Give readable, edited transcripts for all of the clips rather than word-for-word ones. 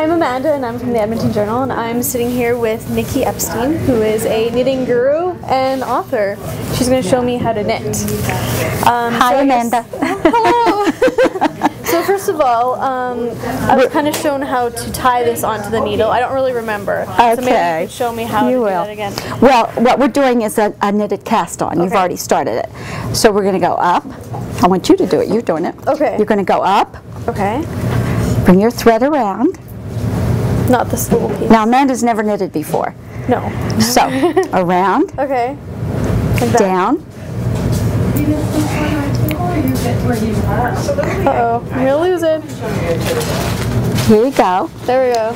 I'm Amanda, and I'm from the Edmonton Journal, and I'm sitting here with Nicky Epstein, who is a knitting guru and author. She's going to show me how to knit. Hi, Amanda. Hello. So first of all, I was kind of shown how to tie this onto the needle. I don't really remember. Okay. So maybe you could show me how to do that again. Well, what we're doing is a knitted cast on. You've already started it. So we're going to go up. I want you to do it. You're doing it. Okay. You're going to go up. Okay. Bring your thread around. Not this little piece. Now, Amanda's never knitted before. No. So, around. Okay. Down. Uh-oh. I'm going to lose it. Here you go. There we go.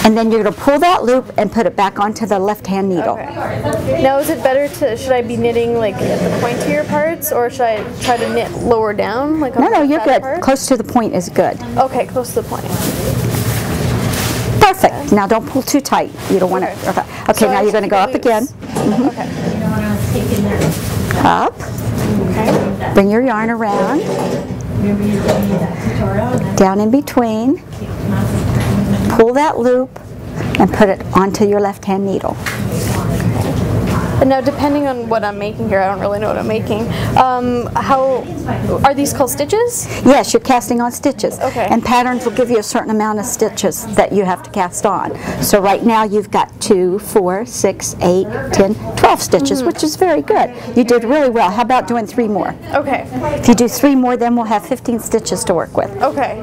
And then you're going to pull that loop and put it back onto the left-hand needle. Okay. Now, is it better to, should I be knitting like at the pointier parts, or should I try to knit lower down? Like on No, you're good. part? Close to the point is good. Okay, close to the point. Perfect. Okay. Now don't pull too tight. You don't want to. Okay, So now you're going to go up again. Okay. Up. Okay. Bring your yarn around. Down in between. Pull that loop and put it onto your left-hand needle. And now, depending on what I'm making here, I don't really know what I'm making. How are these called stitches? Yes, you're casting on stitches. Okay. And patterns will give you a certain amount of stitches that you have to cast on. So right now you've got 2, 4, 6, 8, 10, 12 stitches, which is very good. You did really well. How about doing 3 more? Okay. If you do 3 more, then we'll have 15 stitches to work with. Okay.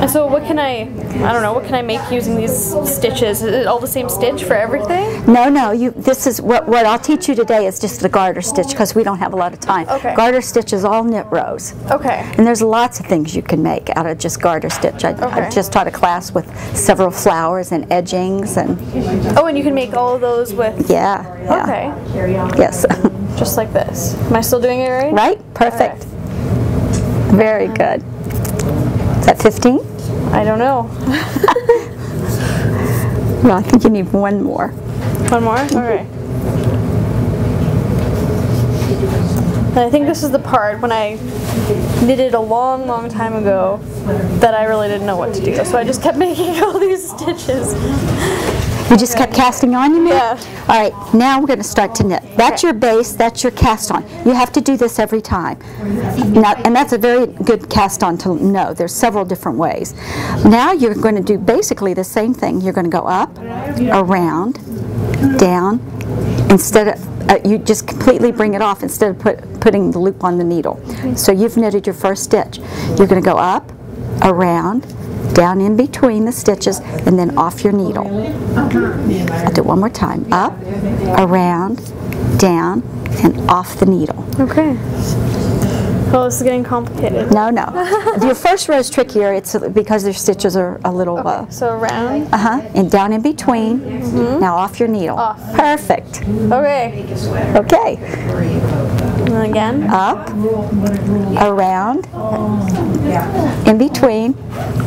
And so what can I don't know, what can I make using these stitches? Is it all the same stitch for everything? No, this is what I'll teach you today is just the garter stitch, because we don't have a lot of time. Okay. Garter stitch is all knit rows. Okay. And there's lots of things you can make out of just garter stitch. I just taught a class with several flowers and edgings and. Oh, and you can make all of those with. Yeah. Okay. Yes. Just like this. Am I still doing it right? Right? Perfect. Right. Very good. Is that 15? I don't know. Well, I think you need 1 more. 1 more? Okay. And I think this is the part when I knitted a long, long time ago that I really didn't know what to do. So I just kept making all these stitches. You just kept casting on, you mean? Yeah. All right, now we're going to start to knit. That's your base, that's your cast on. You have to do this every time. Now, and that's a very good cast on to know. There's several different ways. Now you're going to do basically the same thing. You're going to go up, around, down. Instead of, you just completely bring it off instead of putting the loop on the needle. So you've knitted your first stitch. You're going to go up, around, down in between the stitches, and then off your needle. I'll do it one more time. Up, around, down, and off the needle. Okay. Well, this is getting complicated. No. Your first row is trickier. It's because their stitches are a little. So around. And down in between. Now off your needle. Off. Perfect. Okay. Okay. And then again. Up, around, in between,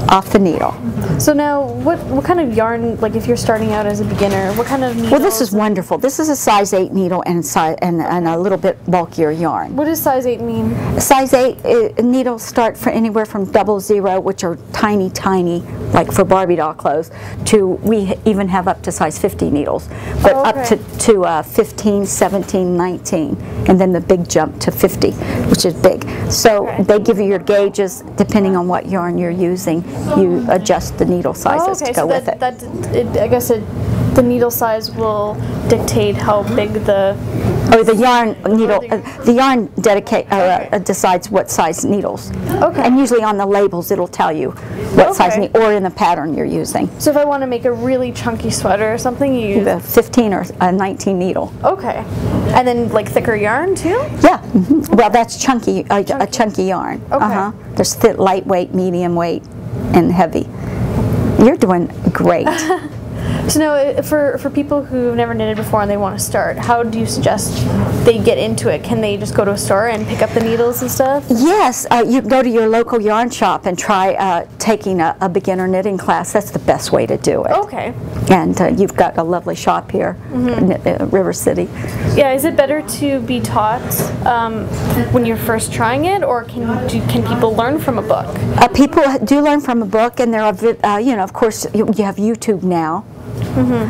off the needle. So now, what kind of yarn, like if you're starting out as a beginner, what kind of needle? Well, this is wonderful. This is a size 8 needle and a little bit bulkier yarn. What does size 8 mean? Size 8 needles start for anywhere from 00, which are tiny, like for Barbie doll clothes, to we even have up to size 50 needles, but up to 15, 17, 19, and then the big jump to 50, which is big. So they give you your gauges depending on what yarn you're using. You adjust the needle sizes to go with it. I guess the needle size will dictate how big the. Or the yarn needle, the yarn decides what size needles. Okay. And usually on the labels it'll tell you what size needle, or in the pattern you're using. So if I want to make a really chunky sweater or something, you use a 15 or a 19 needle. Okay. And then like thicker yarn too? Yeah. Well, that's chunky, a chunky yarn. Okay. There's lightweight, medium weight, and heavy. You're doing great. So now, for people who've never knitted before and they want to start, how do you suggest they get into it? Can they just go to a store and pick up the needles and stuff? Yes, you go to your local yarn shop and try taking a beginner knitting class. That's the best way to do it. Okay. And you've got a lovely shop here, River City. Yeah, is it better to be taught when you're first trying it, or can people learn from a book? People do learn from a book, and there are, you know, of course, you have YouTube now,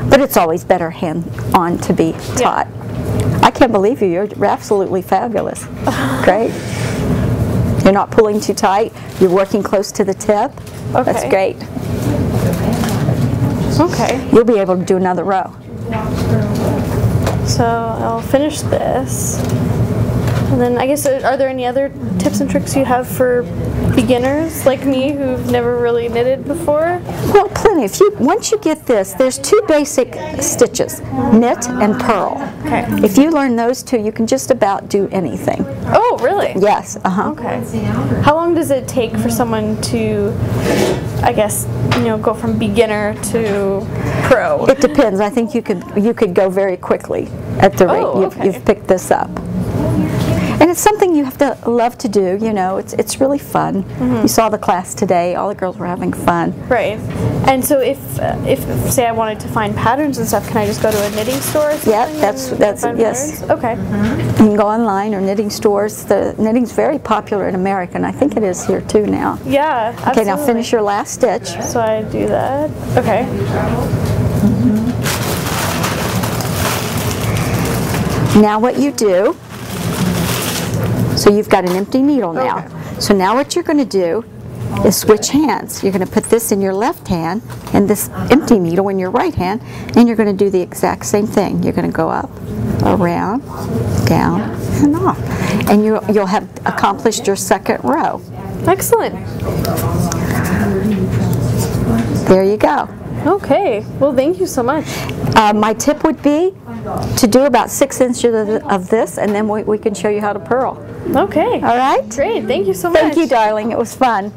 but it's always better hand-on to be taught. Yeah. I can't believe you. You're absolutely fabulous. Great. You're not pulling too tight. You're working close to the tip. Okay. That's great. Okay. You'll be able to do another row. So I'll finish this. And then I guess, are there any other tips and tricks you have for beginners like me who've never really knitted before? Well, plenty. Once you get this, there's two basic stitches, knit and purl. Okay. If you learn those two, you can just about do anything. Oh, really? Yes. Okay. How long does it take for someone to, I guess, you know, go from beginner to pro? It depends. I think you could go very quickly at the rate you've picked this up. And it's something you have to love to do, you know, it's really fun. You saw the class today, all the girls were having fun. Right. And so if say I wanted to find patterns and stuff, can I just go to a knitting store or something? Yeah, that's yes. Patterns? Okay. You can go online or knitting stores. The knitting's very popular in America, and I think it is here too now. Yeah, absolutely. Okay, now finish your last stitch. So I do that. Okay. Now what you do, so you've got an empty needle now. Okay. So now what you're going to do is switch hands. You're going to put this in your left hand and this empty needle in your right hand, and you're going to do the exact same thing. You're going to go up, around, down, and off. And you'll have accomplished your second row. Excellent. There you go. Okay. Well, thank you so much. My tip would be to do about 6 inches of this, and then we can show you how to purl. Okay. All right? Great. Thank you so much. Thank you, darling. It was fun.